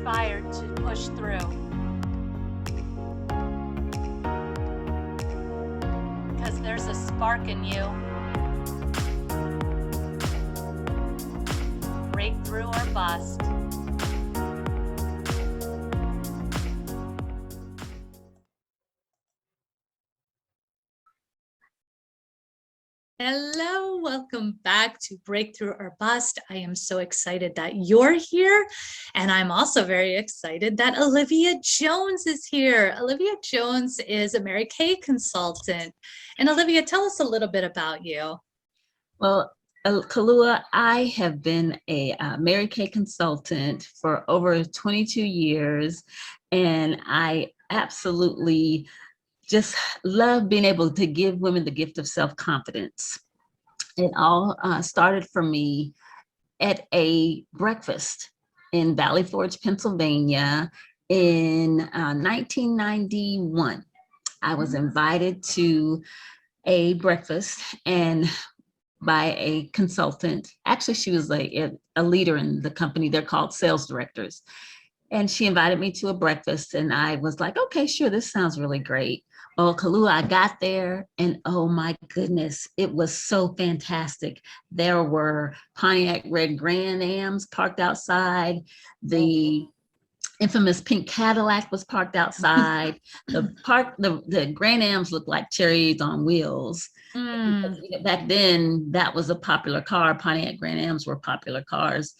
inspired to push through. Because there's a spark in you. Breakthrough or bust. Hello, welcome back to Breakthrough or Bust. I am so excited that you're here, and I'm also very excited that Olivia Jones is here. Olivia Jones is a Mary Kay consultant. And Olivia, tell us a little bit about you. Well, Kaluwa, I have been a Mary Kay consultant for over 22 years, and I absolutely just love being able to give women the gift of self-confidence. It all started for me at a breakfast in Valley Forge, Pennsylvania in 1991. I was invited to a breakfast and by a consultant. Actually, she was a leader in the company. They're called sales directors. And she invited me to a breakfast, and I was like, okay, sure, this sounds really great. Oh, Kaluwa, I got there, and oh my goodness, it was so fantastic. There were Pontiac red Grand Ams parked outside. The infamous pink Cadillac was parked outside. The Grand Ams looked like cherries on wheels. Back then, that was a popular car. Pontiac Grand Ams were popular cars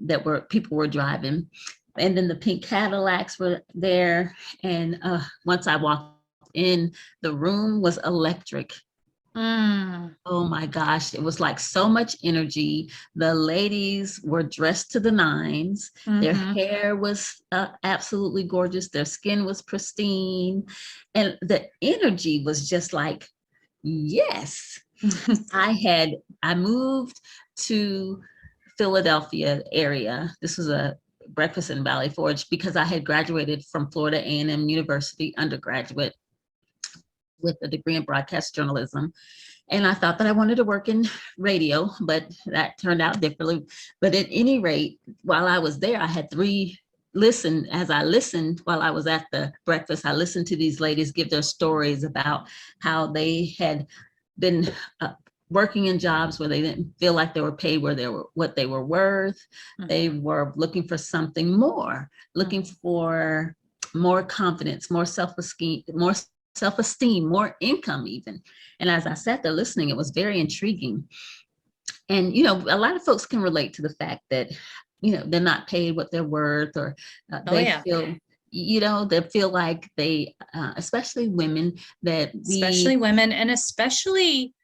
that people were driving. And then the pink Cadillacs were there. And once I walked in, the room was electric. Oh my gosh, it was like so much energy. The ladies were dressed to the nines. Their hair was absolutely gorgeous. Their skin was pristine. And the energy was just like, yes. I moved to Philadelphia area. This was a breakfast in Valley Forge because I had graduated from Florida A&M University undergraduate with a degree in broadcast journalism. And I thought that I wanted to work in radio, but that turned out differently. But at any rate, while I was there, I had as I listened while I was at the breakfast, I listened to these ladies give their stories about how they had been working in jobs where they didn't feel like they were paid what they were worth. They were looking for something more, looking for more confidence, more self-esteem, more income even. And as I sat there listening, it was very intriguing. And, a lot of folks can relate to the fact that, they're not paid what they're worth, or feel, they feel like they, especially women, and especially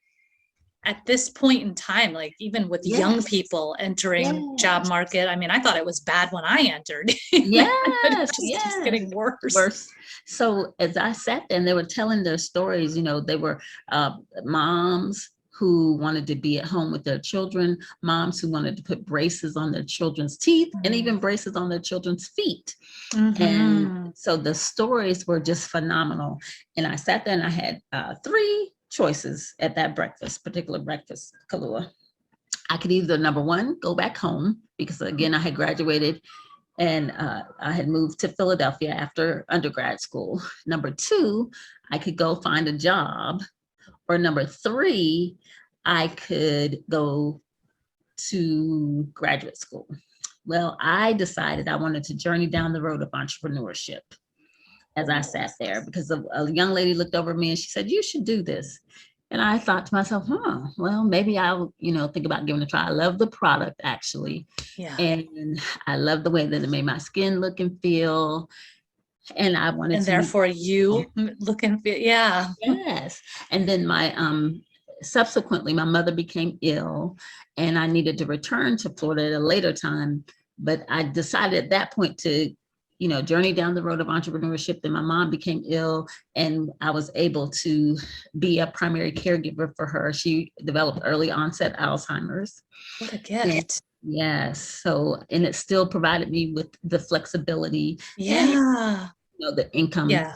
at this point in time, like even with young people entering job market. I mean, I thought it was bad when I entered. It just keeps getting worse. So as I sat there and they were telling their stories, they were moms who wanted to be at home with their children, moms who wanted to put braces on their children's teeth, and even braces on their children's feet. And so the stories were just phenomenal. And I sat there and I had 3 choices at that particular breakfast, Kaluwa. I could either, number one, go back home, because again, I had graduated and I had moved to Philadelphia after undergrad school. Number 2, I could go find a job. Or number 3, I could go to graduate school. Well, I decided I wanted to journey down the road of entrepreneurship as I sat there, because a young lady looked over at me and she said, you should do this. And I thought to myself, well, maybe I'll, think about giving it a try. I love the product, actually. Yeah. And I love the way that it made my skin look and feel. And I wanted and therefore you look and feel, Yes. And then subsequently, my mother became ill and I needed to return to Florida at a later time. But I decided at that point to, journey down the road of entrepreneurship. Then my mom became ill and I was able to be a primary caregiver for her. She developed early onset Alzheimer's. What a gift. Yes. So, and it still provided me with the flexibility. Yeah. And, the income. Yeah.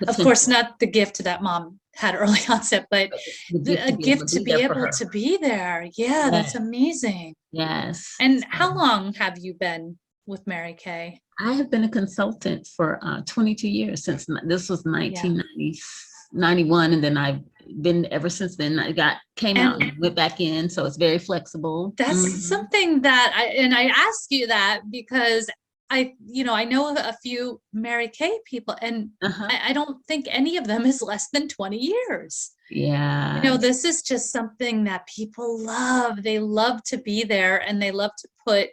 Of course, not the gift that mom had early onset, but a gift to be able to be there. Yeah, that's amazing. Yes. And how long have you been with Mary Kay? I have been a consultant for 22 years since this was Yeah. 1991, and then I've been ever since then. I came out And and went back in, so it's very flexible. that's something that I ask you that because I know a few Mary Kay people, and Uh-huh. I don't think any of them is less than 20 years. Yeah. This is just something that people love. They love to be there and they love to put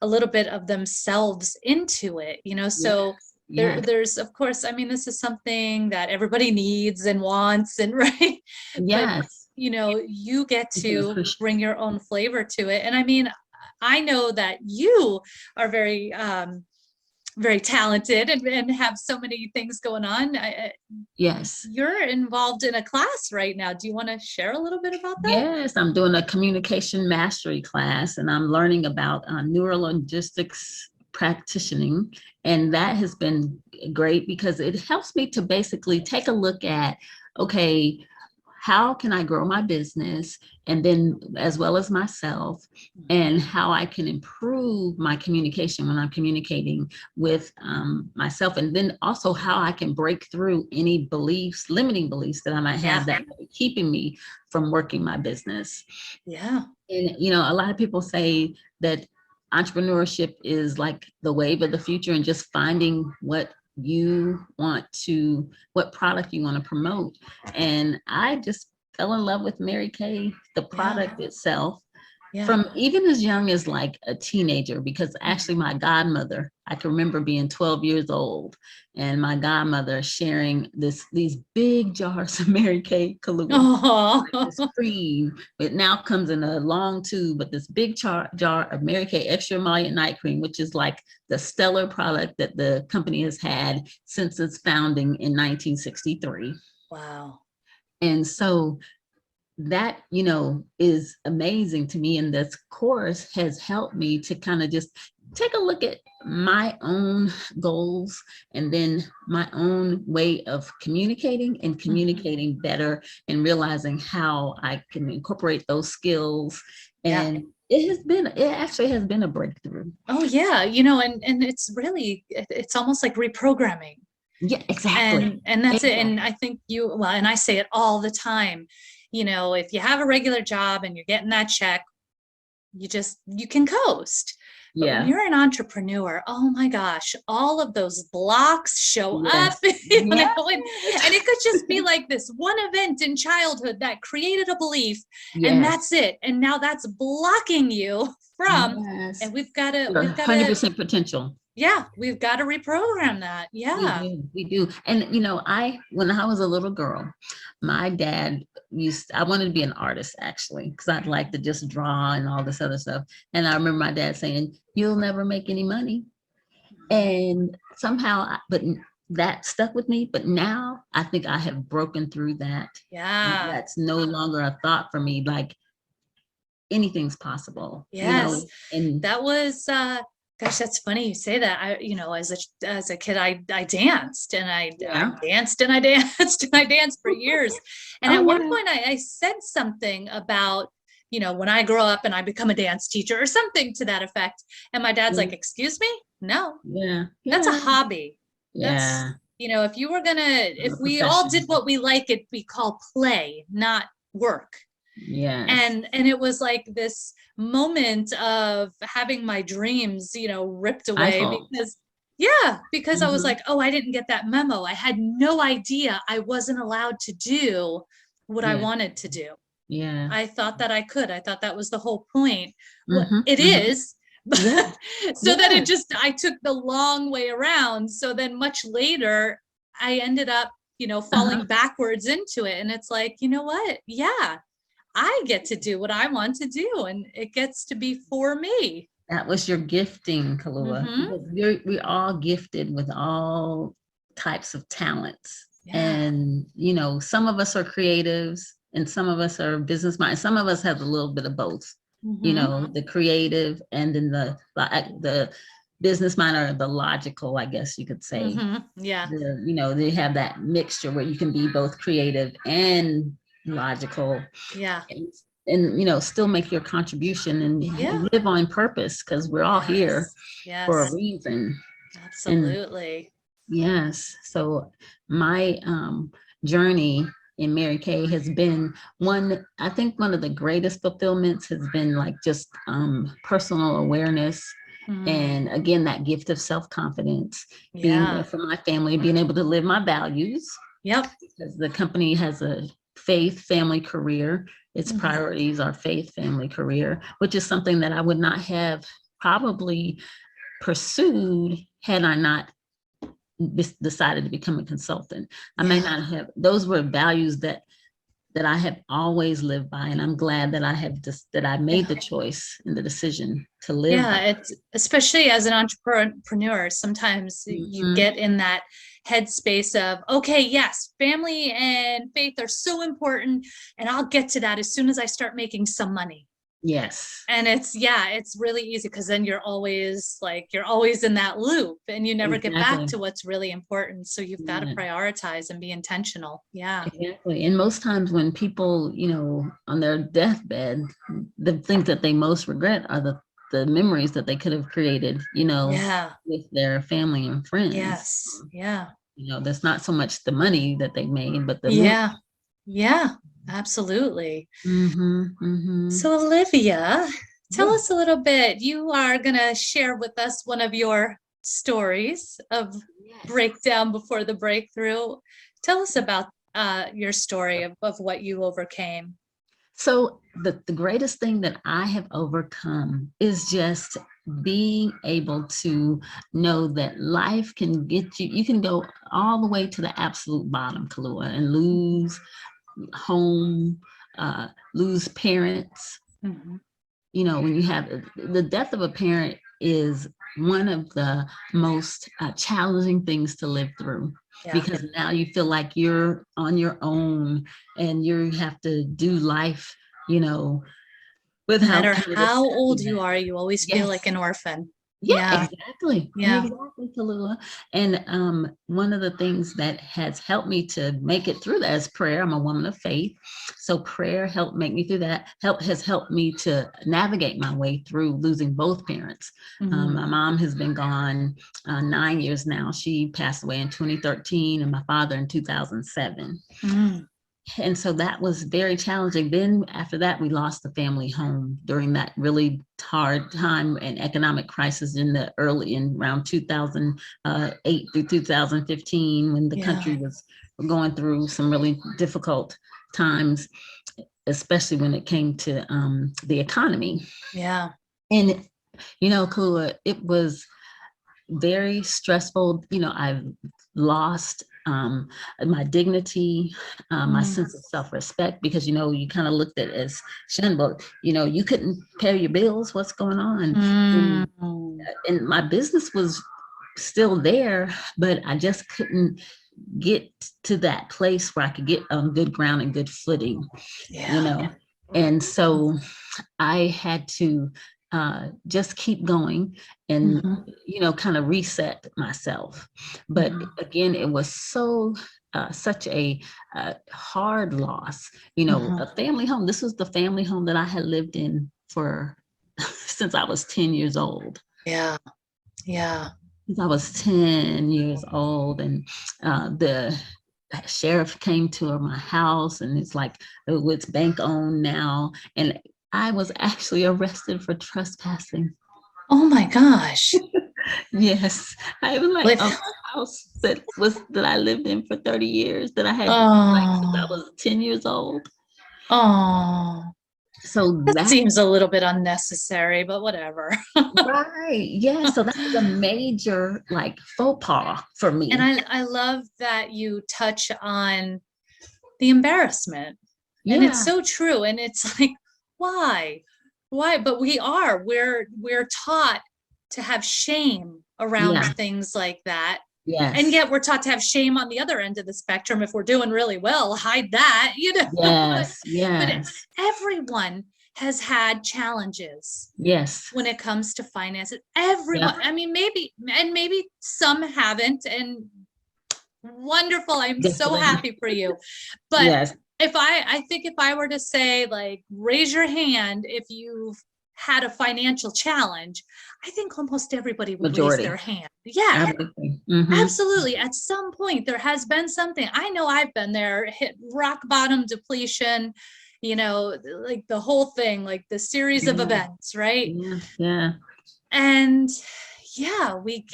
a little bit of themselves into it, Yes. so Yes. there's, of course, I mean, this is something that everybody needs and wants, and right. But Yes. you get You can to appreciate. bring your own flavor to it. And I mean, I know that you are very talented and have so many things going on. Yes. You're involved in a class right now. Do you want to share a little bit about that? Yes, I'm doing a communication mastery class, and I'm learning about neurolinguistics practicing. And that has been great because it helps me to basically take a look at, okay, how can I grow my business, and then as well as myself, and how I can improve my communication when I'm communicating with myself, and then also how I can break through any beliefs, limiting beliefs that I might have that are keeping me from working my business. Yeah. And a lot of people say that entrepreneurship is like the wave of the future, and just finding what product you want to promote. And I just fell in love with Mary Kay, the product itself, Yeah. from even as young as like a teenager, because actually my godmother, I can remember being 12 years old and my godmother sharing these big jars of Mary Kay Kaluwa. Oh. Like this cream. It now comes in a long tube, but this big jar of Mary Kay extra emollient night cream, which is like the stellar product that the company has had since its founding in 1963. Wow. And so that is amazing to me, and this course has helped me to kind of just take a look at my own goals, and then my own way of communicating better, and realizing how I can incorporate those skills. And it actually has been a breakthrough. Oh yeah, and it's almost like reprogramming. Yeah, exactly. And that's it. And I think and I say it all the time, if you have a regular job and you're getting that check, you can coast. But when you're an entrepreneur, oh my gosh, all of those blocks show up. And it could just be like this one event in childhood that created a belief, and that's it. And now that's blocking you from, and we've got to 100% potential. Yeah, we've got to reprogram that. Yeah. We do. And when I was a little girl, my dad I wanted to be an artist, actually, because I'd like to just draw and all this other stuff. And I remember my dad saying, "You'll never make any money." And somehow, but that stuck with me. But now I think I have broken through that. Yeah. That's no longer a thought for me. Like, anything's possible. Yes. And that was gosh, that's funny you say that. As a kid, I danced, and I danced and I danced and I danced for years. And at one point I said something about, when I grow up and I become a dance teacher or something to that effect. And my dad's like, "Excuse me? No. That's a hobby. That's, if we all did what we like, it'd be called play, not work." And it was like this moment of having my dreams, ripped away because I was like, "Oh, I didn't get that memo. I had no idea I wasn't allowed to do what I wanted to do." Yeah. I thought that I could. I thought that was the whole point. Well, it is. So then I took the long way around. So then much later, I ended up, falling backwards into it. And it's like, you know what? Yeah, I get to do what I want to do, and it gets to be for me. That was your gifting, Kaluwa. We're all gifted with all types of talents. And, some of us are creatives and some of us are business minded. Some of us have a little bit of both, the creative and then the business mind, or the logical, I guess you could say. Yeah. They have that mixture where you can be both creative and logical. Yeah. And still make your contribution and live on purpose, because we're all here for a reason. And Absolutely. yes, so my journey in Mary Kay has been one, I think one of the greatest fulfillments has been like just personal awareness. Mm, And again, that gift of self-confidence, being there yeah. for my family, being able to live my values, Yep. because the company has a faith, family, career. Its Mhm. priorities are faith, family, career, which is something that I would not have probably pursued had I not decided to become a consultant. I may Yeah. not have, those were values that I have always lived by. And I'm glad that I have just, that I made Yeah. the choice and the decision to live Yeah. by. It's especially as an entrepreneur, sometimes you Mhm. get in that headspace of, okay, yes, family and faith are so important. And I'll get to that as soon as I start making some money. Yes, And it's, yeah, it's really easy because then you're always in that loop and you never get back exactly. to what's really important. So you've got to Yeah, prioritize and be intentional. Yeah. exactly. And most times when people, on their deathbed, the things that they most regret are the memories that they could have created, Yeah. with their family and friends. Yes. Yeah. There's not so much the money that they made, but the memory. Yeah. Yeah. Absolutely. Mm-hmm, mm-hmm. So, Olivia, tell Yeah. us a little bit. You are going to share with us one of your stories of Yes. breakdown before the breakthrough. Tell us about your story of what you overcame. So the greatest thing that I have overcome is just being able to know that life can get you, you can go all the way to the absolute bottom, Kaluwa, and lose home, lose parents. Mhm. When you have the death of a parent is one of the most challenging things to live through, Yeah. because now you feel like you're on your own and you have to do life, you know, No without matter kind of the how safety old net. you are, you always feel Yes. like an orphan. Yeah, Yeah. exactly. Yeah. Exactly, Tallulah. And one of the things that has helped me to make it through that is prayer. I'm a woman of faith. So prayer helped make me through that. Has helped me to navigate my way through losing both parents. Mhm. My mom has been gone 9 years now. She passed away in 2013, and my father in 2007. Mm. And so that was very challenging. Then after that, we lost the family home during that really hard time and economic crisis in around 2008 through 2015, when the Yeah. country was going through some really difficult times, especially when it came to the economy. Yeah. And Kula, it was very stressful. I've lost my dignity, my Mm. sense of self-respect, because you kind of looked at it as shamble. You couldn't pay your bills. What's going on? Mm. And, and my business was still there, but I just couldn't get to that place where I could get on good ground and good footing. you Yeah. know and so I had to just keep going and, Mhm. kind of reset myself. But Mhm. again, it was such a hard loss. Mhm. A family home. This was the family home that I had lived in for since I was 10 years old. Yeah. Yeah. Since I was 10 years old, and the sheriff came to my house, and it's like, oh, it's bank owned now. And I was actually arrested for trespassing. Oh my gosh. Yes, I was like, Live. a house that I lived in for 30 years, that I had like since I Oh. was 10 years old. Oh. So That that, seems a little bit unnecessary, but whatever. right, yeah. So that was a major like faux pas for And me. I love that you touch on the embarrassment. And it's Yeah, so true. And it's like, why? Why? But we're taught to have shame around yeah, things like that. And yes, yet we're taught to have shame on the other end of the spectrum. If we're doing really well, hide that, but yes, but yes, everyone has had challenges yes. when it comes to finances. Yep, Everyone, I mean, maybe some haven't, and wonderful. I'm so definitely. happy for you. But Yes. I think if I were to say, like, raise your hand if you've had a financial challenge, I think almost everybody would raise Majority. their hand. Yeah, absolutely. At some point, there has been something. I know I've been there, hit rock bottom, depletion, like the whole thing, like the series of events, right? Yeah. And yeah, we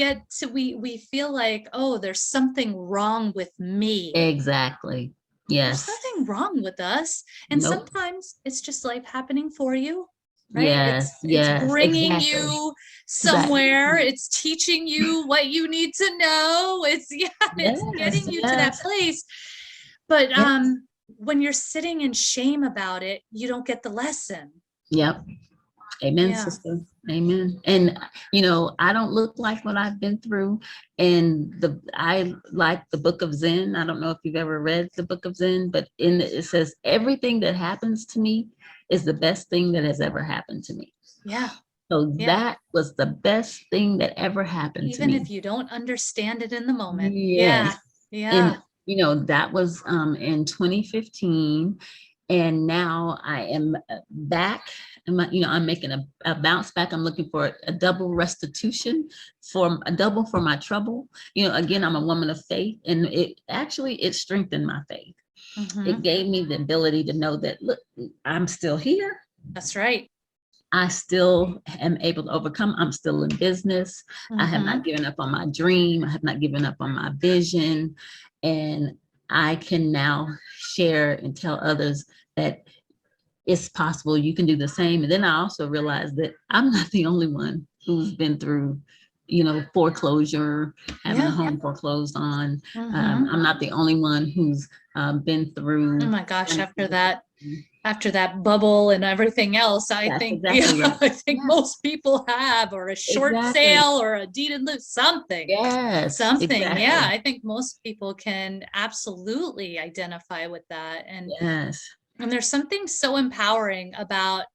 feel like, oh, there's something wrong with me. Exactly. Yes. There's nothing wrong with us. And Nope. sometimes it's just life happening for you, right? Yes. It's Yes. bringing Exactly. you Exactly. somewhere. It's teaching you what you need to know. It's Yes. getting you to that Yes. place. But Yes. when you're sitting in shame about it, you don't get the lesson. Yep. Amen, Yeah. sister. Amen. And I don't look like what I've been through. And I like the book of Zen. I don't know if you've ever read the book of Zen, but it says everything that happens to me is the best thing that has ever happened to me. Yeah. So that was the best thing that ever happened to Even me. if you don't understand it in the moment. Yes. Yeah. And that was in 2015. And now I am back. I'm making a bounce back. I'm looking for a double restitution, for a double for my trouble. Again, I'm a woman of faith, and it strengthened my faith. It gave me the ability to know that, look, I'm still here. That's right. I still am able to overcome. I'm still in business. I have not given up on my dream. I have not given up on my vision. And I can now share and tell others that it's possible you can do the same. And then I also realized that I'm not the only one who's been through, foreclosure, having a home foreclosed on. I'm not the only one who's been through. Oh my gosh, after that bubble and everything else, I think, exactly right. I think most people have, or a short sale or a deed in lieu, something. Yes. Something. Exactly. Yeah. I think most people can absolutely identify with that. And and there's something so empowering about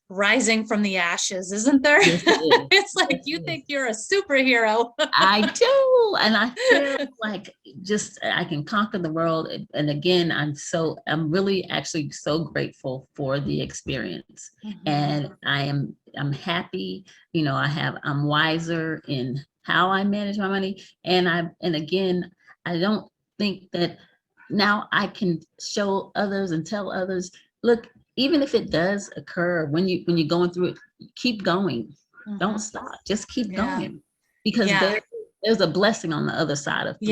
rising from the ashes, isn't there? Yes, it's like you think you're a superhero. I do. And I feel like I can conquer the world. And again, I'm really actually so grateful for the experience. And I'm happy, I'm wiser in how I manage my money. And again, I don't think that now I can show others and tell others, look, even if it does occur when you're going through it, keep going. Don't stop. Just keep going, because there's a blessing on the other side of through.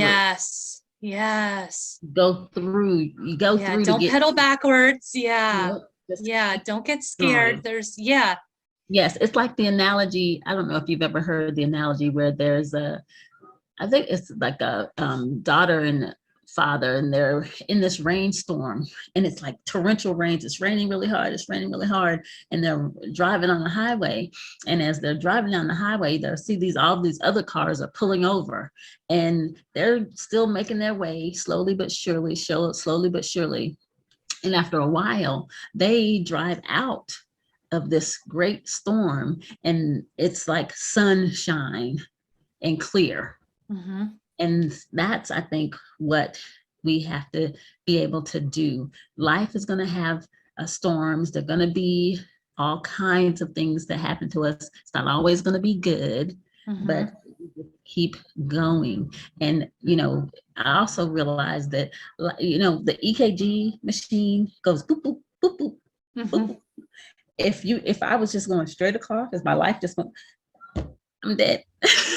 Yes. Go through. You go through. Don't pedal backwards. Yeah. Just don't get scared. Going. Yes, it's like the analogy. I don't know if you've ever heard the analogy where I think it's like a daughter and father, and they're in this rainstorm, and it's like torrential rains. It's raining really hard. And they're driving on the highway. And as they're driving down the highway, they'll see all these other cars are pulling over, and they're still making their way slowly but surely. And after a while, they drive out of this great storm, and it's like sunshine and clear. And that's, I think, what we have to be able to do. Life is going to have storms. They're going to be all kinds of things that happen to us. It's not always going to be good, but keep going. And, I also realized that, the EKG machine goes boop, boop, boop, boop, boop. If I was just going straight across, if my life just went, I'm dead.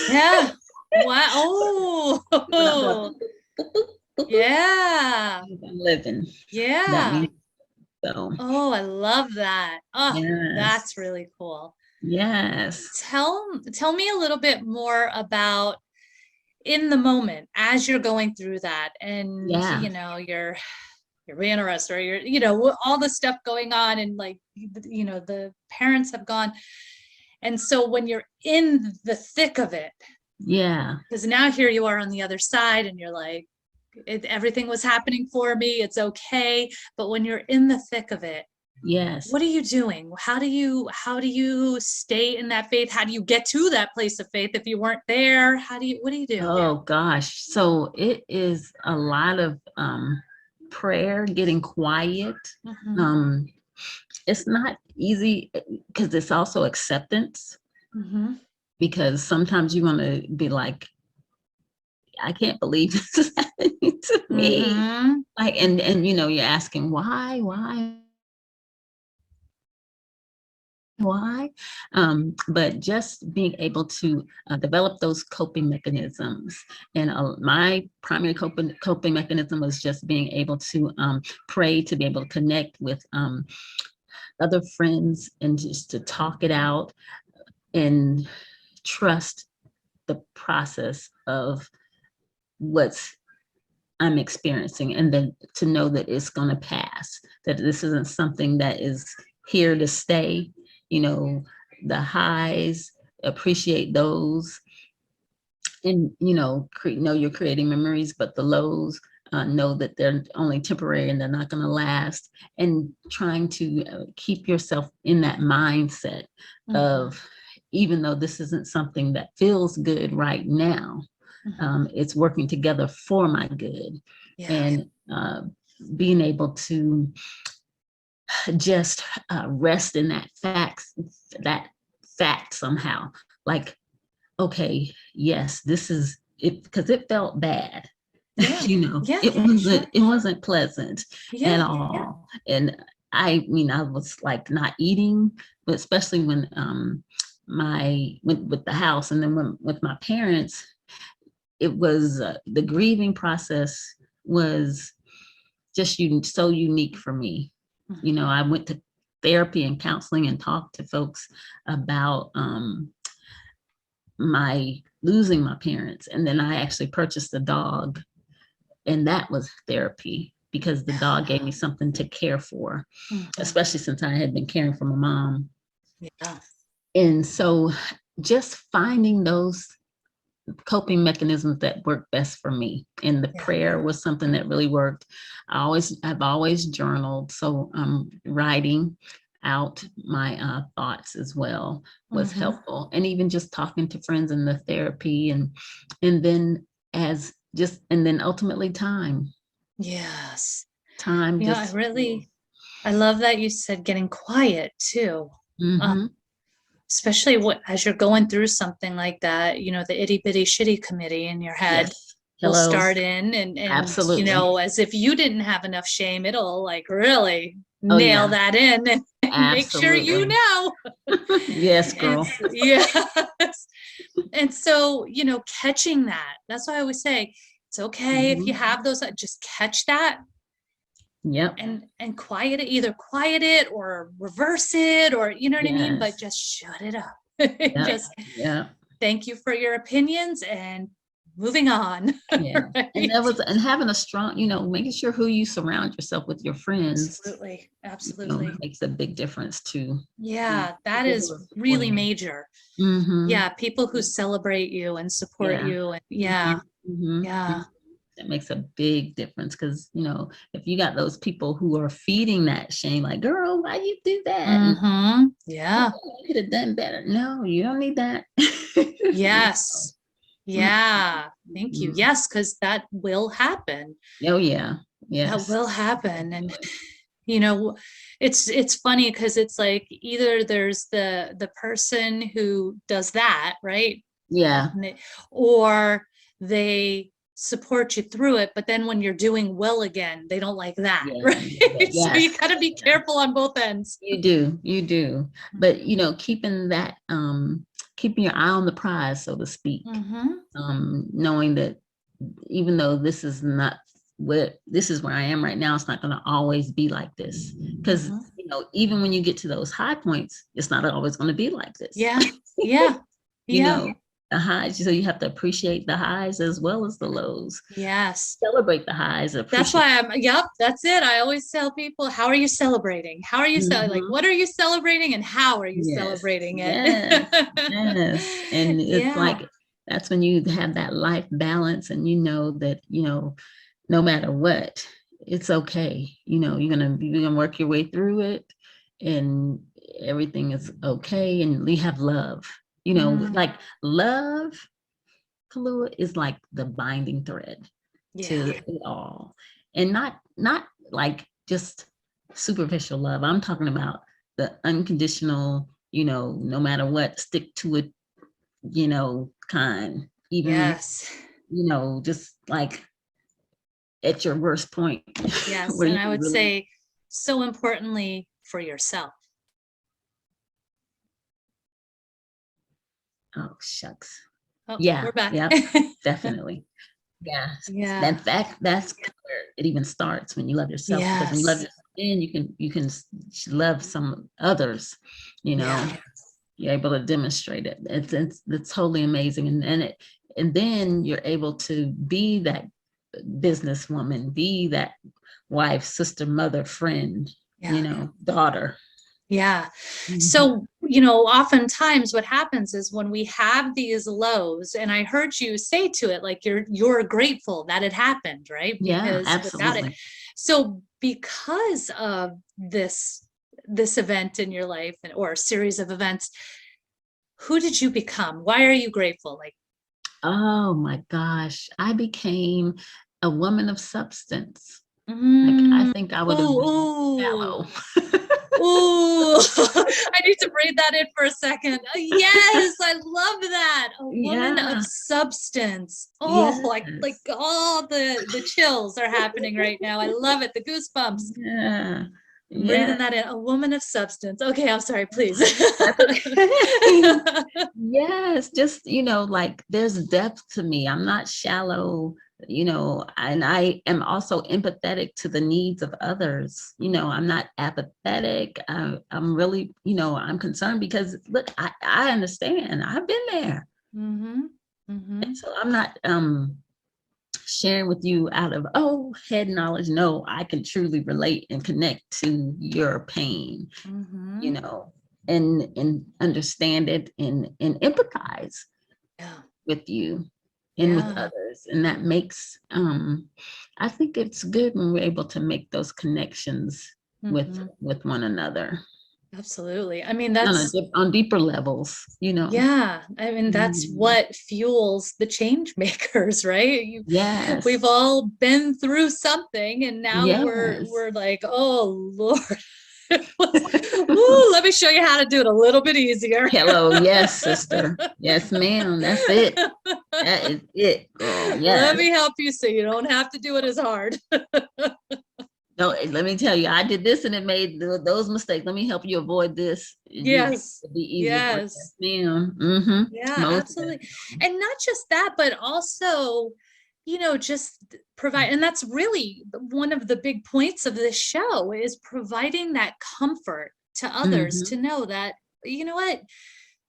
Yeah. Wow. Oh. Yeah. I'm living. Yeah. So. Oh, I love that. Oh, that's really cool. Yes. Tell me a little bit more about in the moment as you're going through that, and you're being arrested, or you're all the stuff going on, and like the parents have gone. And so when you're in the thick of it, because now here you are on the other side, and you're like, everything was happening for me, it's okay. But when you're in the thick of it, what are you doing? How do you stay in that faith? How do you get to that place of faith if you weren't there? What do you do? Oh gosh. So it is a lot of prayer, getting quiet. it's not easy because it's also acceptance. Mhm. Because sometimes you want to be like, I can't believe this is happening to me. Mhm. Like, and you know, you're asking why? But just being able to develop those coping mechanisms. And my primary coping mechanism was just being able to pray, to be able to connect with other friends and just to talk it out and trust the process of what's I'm experiencing, and then to know that it's going to pass, that this isn't something that is here to stay. You know, the highs, appreciate those, and you know you're creating memories, but the lows, know that they're only temporary and they're not going to last, and trying to keep yourself in that mindset Mhm. of, even though this isn't something that feels good right now, Mhm. it's working together for my good. Yeah. And being able to just rest in that fact somehow, like, okay, yes, this is it, because it felt bad. Yeah. You know, Yeah. Sure. it wasn't pleasant at Yeah. all. And I mean, I was like not eating, but especially when my with the house, and then when with my parents, it was the grieving process was just so unique for me. You Mhm. know, I went to therapy and counseling and talked to folks about my losing my parents, and then I actually purchased a dog, and that was therapy because the dog gave me something to care for, Mhm. especially since I had been caring for my mom. Yeah. And so just finding those coping mechanisms that work best for me. And the Yeah. prayer was something that really worked. I've always journaled, so writing out my thoughts as well was Mhm. helpful. And even just talking to friends in the therapy, and then and then ultimately Yes. time Yeah, I just. really I love that you said getting quiet too. Um, Mm-hmm. especially as you're going through something like that, the itty bitty shitty committee in your head Yes. will Hello. start in and Absolutely. as if you didn't have enough shame, it'll like really Oh nail yeah. that in and make sure you Absolutely. know. Yes, And girl. yes. And so, catching that, that's why I always say it's okay if you Mhm. have those, just catch that Yep. and quiet it, either quiet it or reverse it, or you know what I mean, but Yes. just shut it up. Yep. Just Yep. thank you for your opinions and moving on. Yeah. And Right? that was, and having a strong, making sure who you surround yourself with, your friends, Absolutely. Absolutely. makes a big difference too. Yeah, that People who is are really supporting major. you. Mm-hmm. Yeah, people who celebrate you and support Yeah. you, and Mm-hmm. yeah. Mm-hmm. Yeah. That makes a big difference, because if you got those people who are feeding that shame, like, girl, why you do that, and Mm-hmm. oh, Yeah. you could have done better. No, you don't need that. Yes. Yeah. Thank you. Mhm. Yes, because that will happen. Oh yeah. That Yes. will happen. And you know, it's funny because it's like either there's the person who does that, right? Yeah. And or they support you through it, but then when you're doing well again, they don't like that, Yeah. right? So Yes. you got to be careful on both ends. You do. But keeping your eye on the prize, so to speak. Mm-hmm. Knowing that even though this is where I am right now, it's not going to always be like this. Because Mm-hmm. even when you get to those high points, it's not always going to be like this. Yeah. Yeah. you Yeah. know, the highs. So you have to appreciate the highs as well as the lows. Yes. Celebrate the highs, That's appreciate. why yep, that's it. I always tell people, how are you celebrating? How are you like, Mhm. what are you celebrating and how are you Yes, celebrating it? yes, yes. And it's Yeah. like, that's when you have that life balance, and that, no matter what, it's okay. You're gonna work your way through it, and everything is okay. And we have love, Mm, like love, Kaluwa, is like the binding thread yeah. to it all. And not like just superficial love. I'm talking about the unconditional, no matter what, stick to it, kind, even, Yes. just like at your worst point Yes. where And you I would really, say, so importantly, for yourself. oh, shucks. Oh, Yeah, we're back. yep, definitely. Yeah, Yeah. that's where it even starts, when you love yourself, because when you love Yes. yourself, then you can love some others, you know, Yeah. you're able to demonstrate it. It's totally amazing. And then you're able to be that businesswoman, be that wife, sister, mother, friend, Yeah. daughter. Yeah. Mhm. So, oftentimes what happens is when we have these lows, and I heard you say to it, like you're grateful that it happened, right? Yeah, Because without it, absolutely. so because of this event in your life or a series of events, who did you become? Why are you grateful? Like, Oh my gosh, I became a woman of substance. Like, I mm, think I would have been ooh, shallow. ooh, I need to breathe that in for a second. Yes, I love that. A woman of Yeah, substance. Oh, like yes. all the chills are happening right now. I love it. The goosebumps. Yeah, I'm breathing yeah. that in. A woman of substance. Okay, I'm sorry, please. That's okay. Yes, just, like, there's depth to me. I'm not shallow, and I am also empathetic to the needs of others. I'm not apathetic. I'm really, I'm concerned because, look, I understand. I've been there. Mm-hmm. Mm-hmm. And so I'm not sharing with you out of, head knowledge. No, I can truly relate and connect to your pain, you Mm-hmm. know, and understand it and empathize Yeah. with you and with Yeah. others. And that makes I think it's good when we're able to make those connections with Mm-hmm. one another Absolutely. I mean, on that's on deeper levels. yeah. I mean, that's Mhm. what fuels the change makers, right? We've Yes. all been through something, and now Yes. we're like, oh Lord, ooh, let me show you how to do it a little bit easier. Hello, yes, sister. Yes, ma'am. That's it. That is it, girl. Let Yes. me help you so you don't have to do it as hard. No, let me tell you, I did this and it made those mistakes. Let me help you avoid this. Yes. It'd be easier for you. Yes, Yes. ma'am. Mm-hmm. Yeah, Most absolutely. definitely. And not just that, but also, just provide, and that's really one of the big points of this show is providing that comfort to others Mm-hmm. to know that, you know what,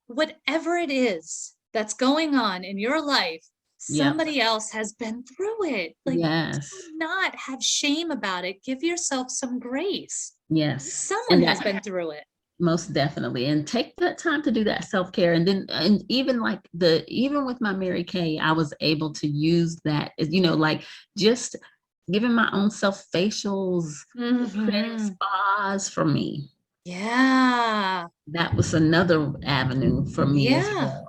whatever it is that's going on in your life, Yep. somebody else has been through it. Like, do Yes. not have shame about it. Give yourself some grace. Yes. Someone And has that been through it. most definitely. And take that time to do that self-care. And even like even with my Mary Kay, I was able to use that, like, just giving my own self facials, creating Hmm. spas for me. Yeah. That was another avenue for me as Yeah. well.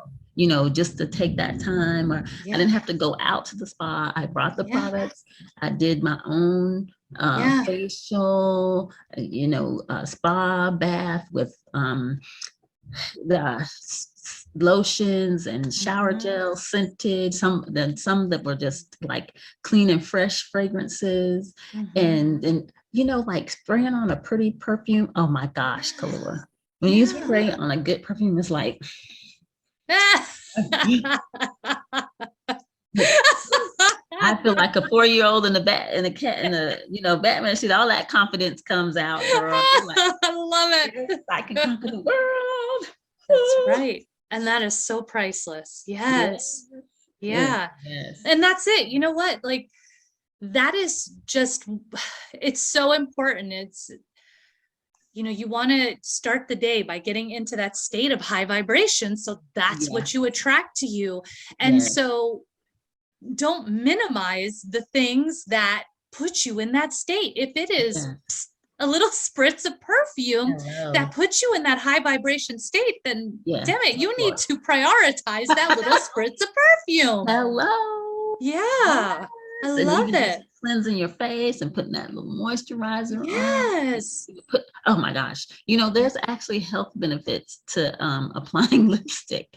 Just to take that time, or I Yeah. didn't have to go out to the spa. I brought the Yeah. products. I did my own Yeah. facial, spa bath with the lotions and shower Hmm. gel scented, some that were just like clean and fresh fragrances, Hmm. and like spraying on a pretty perfume. Oh my gosh, Kaluwa. When you Yeah. spray on a good perfume, it's like I feel like a 4-year-old in a bat in a cat in a Batman sheet. All that confidence comes out, girl. You're like, I love yes, it. I can conquer the world. That's right. And that is so priceless. Yes, Yes. yes, Yeah. yes, And that's it. You know what? Like, that is just, it's so important. It's, you want to start the day by getting into that state of high vibration. So that's yeah, what you attract to you. And yes, so don't minimize the things that put you in that state. If it is yes. a little spritz of perfume Hello. that puts you in that high vibration state, then Yeah, damn it, go you for need it. to prioritize that little spritz of perfume. Hello. Yeah, I Yes. And love even just it. cleansing your face and putting that little moisturizer on. Yes. Oh my gosh, there's actually health benefits to applying lipstick.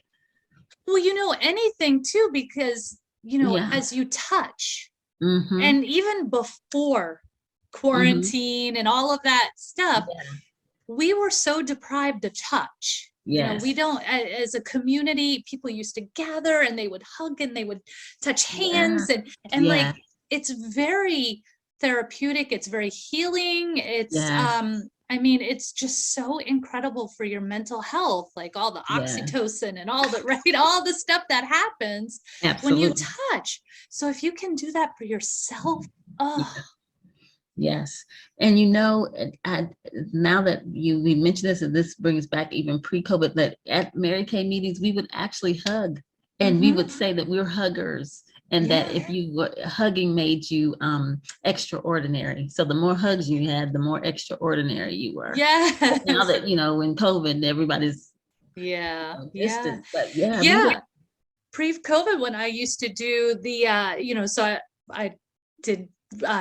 Well, anything too, because, Yeah. as you touch, Mm-hmm. and even before Mm-hmm. quarantine and all of that stuff, Yeah. we were so deprived of touch. We Yes. don't, as a community, people used to gather and they would hug and they would touch Yeah. hands, and Yeah. like, it's very therapeutic, it's very healing. Yes. I mean, it's just so incredible for your mental health, like all the Yeah. oxytocin and all the right, all the stuff that happens when you Absolutely. touch. So if you can do that for yourself, oh Yeah. Yes. And now that we mentioned this, and this brings back even pre-COVID, that at Mary Kay meetings, we would actually hug, and we mhm, would say that we're huggers, and that yeah, if you were hugging made you extraordinary. So the more hugs you had, the more extraordinary you were. But now yes, that, in COVID, everybody's yeah, yeah, distant, but yeah, we would. yeah. Pre-COVID, when I used to do the so I did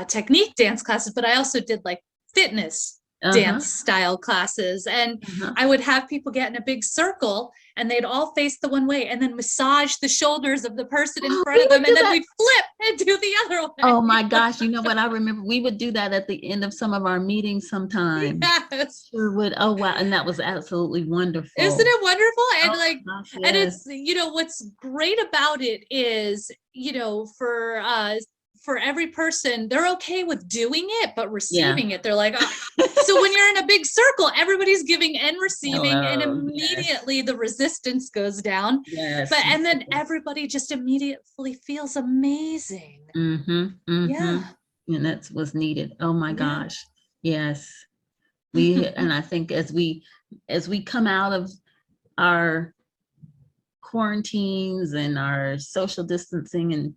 technique dance classes, but I also did like fitness Uh-huh. dance style classes, and Uh-huh. I would have people get in a big circle and they'd all face the one way and then massage the shoulders of the person in Oh, front we of would them, and do then that. we'd flip and do the other Oh way. my gosh, you know what? I remember we would do that at the end of some of our meetings sometimes. Yes. Sure would. Oh wow. And that was absolutely Isn't wonderful. it wonderful? And Oh like, my gosh, and yes. it's, what's great about it is, for every person, they're okay with doing it, but Yeah. receiving it, they're like, oh. So when you're in a big circle, everybody's giving and receiving, and Hello. Yes. immediately the resistance goes down. Yes. And then Yes. everybody just immediately feels amazing. Mm-hmm. Yeah. Mm-hmm. And that's what's needed. Oh my Yeah. gosh. Yes. And I think as we come out of our quarantines and our social distancing, and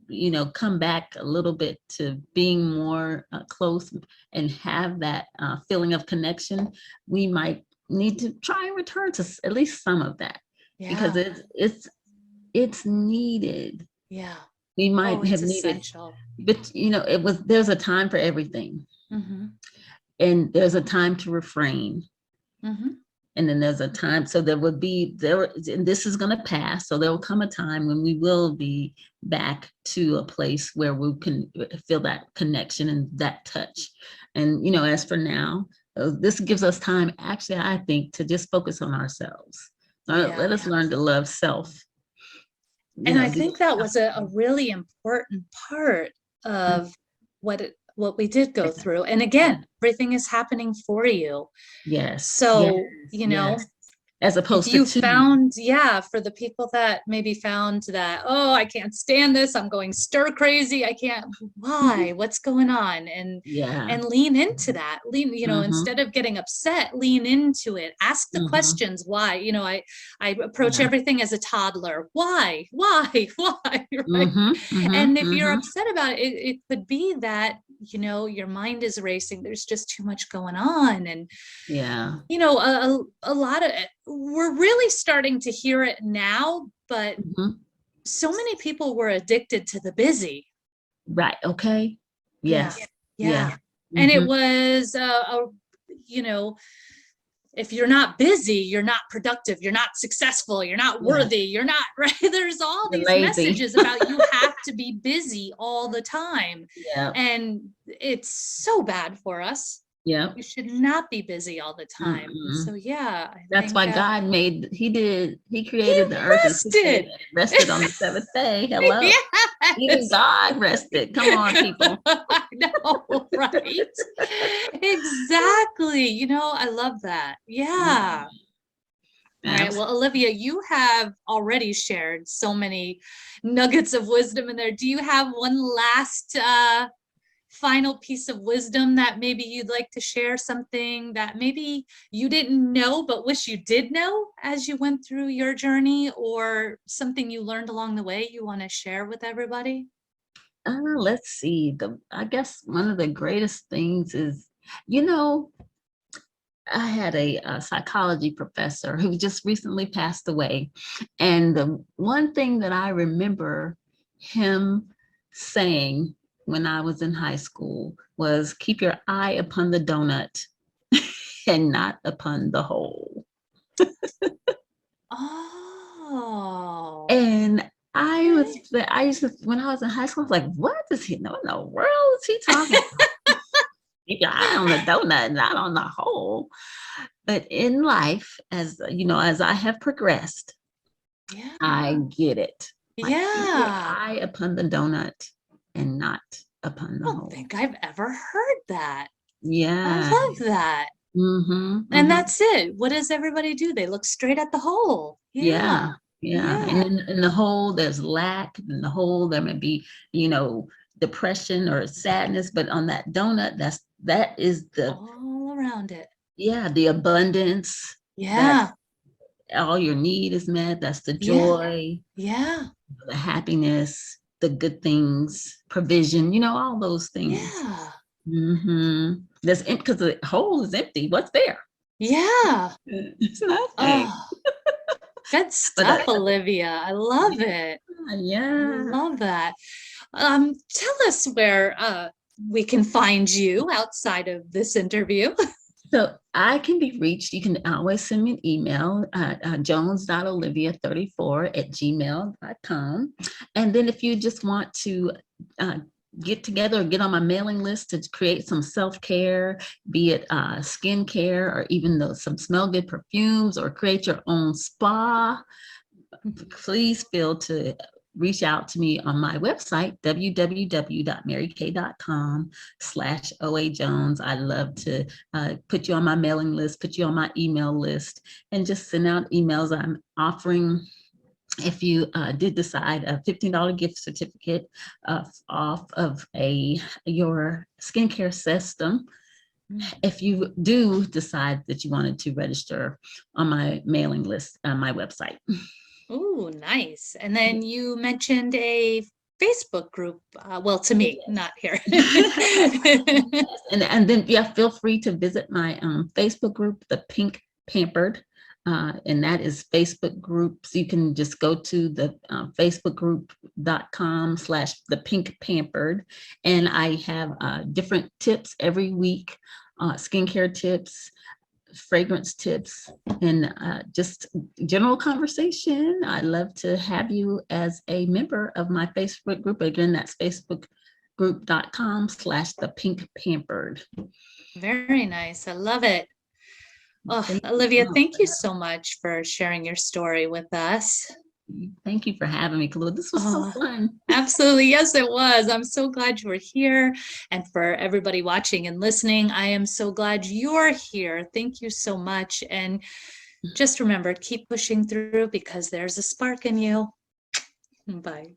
come back a little bit to being more close and have that feeling of connection, we might need to try and return to at least some of that, because Yeah. it's needed. Yeah. We Oh, might it's have needed, essential. but there's a time for everything, Hmm. and there's a time to refrain. Hmm. And then there's a time, so and this is going to pass, so there will come a time when we will be back to a place where we can feel that connection and that touch. And as for now, this gives us time, actually, I think, to just focus on ourselves. Yeah. Let us learn to love self. And I Do think that was a really important part of what we did go through. And yeah. again, everything is happening for you. Yes, yes, So, yes, as if opposed to you two. found, yeah, for the people that maybe found that, oh, I can't stand this, I'm going stir crazy, I can't, why, what's going on? Yeah. And lean into that, Mm-hmm. instead of getting upset, lean into it, ask the Mm-hmm. questions. Why? I approach Yeah. everything as a toddler. Why, why, right? Mm-hmm. And if you're Mm-hmm. upset about it, it could be that, your mind is racing, there's just too much going on. And Yeah. a lot of it, we're really starting to hear it now, but Mhm. so many people were addicted to the busy. Right. Okay. Yeah. Yes. Yeah. Yeah. And it Hmm. was, you know, if you're not busy, you're not productive, you're not successful, you're not Yeah. worthy, you're not, right? There's all You're these lazy. messages about you have to be busy all the time. Yeah. And it's so bad for us. Yeah. You should not be busy all the time. So Mm-mm. yeah, I That's think why God he he created the earth in 6 days rested. and rested on the seventh day. Hello. Even Yes. God rested. Come on, people. I know, right? Exactly. I love that. Yeah. All right. Well, Olivia, you have already shared so many nuggets of wisdom in there. Do you have one last final piece of wisdom that maybe you'd like to share, something that maybe you didn't know but wish you did know as you went through your journey, or something you learned along the way you want to share with everybody? Let's see. I guess one of the greatest things is, you know, I had a psychology professor who just recently passed away. And the one thing that I remember him saying when I was in high school was keep your eye upon the donut and not upon the hole. Oh, And okay. I used to, when I was in high school, I was like, what is he, what in the world is he talking about? Keep your eye on the donut, not on the hole. But in life, as you know, as I have progressed, I Yeah. get it. Like keep your Yeah. eye upon the donut and not upon I the don't hole. think I've ever heard that. I Yeah. love that. Mm-hmm, And mm-hmm. that's it. What does everybody do? They look straight at the hole. Yeah. Yeah. Yeah. And Yeah. in the hole, there's lack. In the hole, there may be, you know, depression or sadness. But on that donut, that is the, All around it. yeah, the abundance that Yeah. all your need is met. That's the Yeah. joy, Yeah. the happiness, the good things, provision, all those things. Yeah. Mm-hmm. That's empty because the hole is empty. What's there? Yeah. It's nothing. Oh, good But stuff, Olivia. I love yeah, it. I yeah. love that. Tell us where we can find you outside of this interview. So I can be reached. You can always send me an email at jones.olivia34@gmail.com. And then if you just want to uh, get together or get on my mailing list to create some self-care, be it skincare or even some smell good perfumes or create your own spa, please feel to reach out to me on my website, www.maryk.com/oajones. I love to put you on my mailing list, put you on my email list, and just send out emails. I'm offering, if you did decide, a $15 gift certificate off of your skincare system. If you do decide that you wanted to register on my mailing list on my website. Oh, nice. And then you mentioned a Facebook group. Well, to me, not here. And then yeah, feel free to visit my Facebook group, the Pink Pampered, and that is Facebook groups. You can just go to the facebookgroup.com/the Pink Pampered, and I have different tips every week, skincare tips, fragrance tips, and just general conversation. I love to have you as a member of my Facebook group. Again, that's facebookgroup.com/the Pink Pampered. Very nice. I love it. Oh, Thank you so Olivia, much thank for you so much for sharing your story with us. Thank you for having me, Kaluwa. This was so Oh, fun. absolutely. Yes, it was. I'm so glad you were here. And for everybody watching and listening, I am so glad you're here. Thank you so much. And just remember, keep pushing through because there's a spark in you. Bye.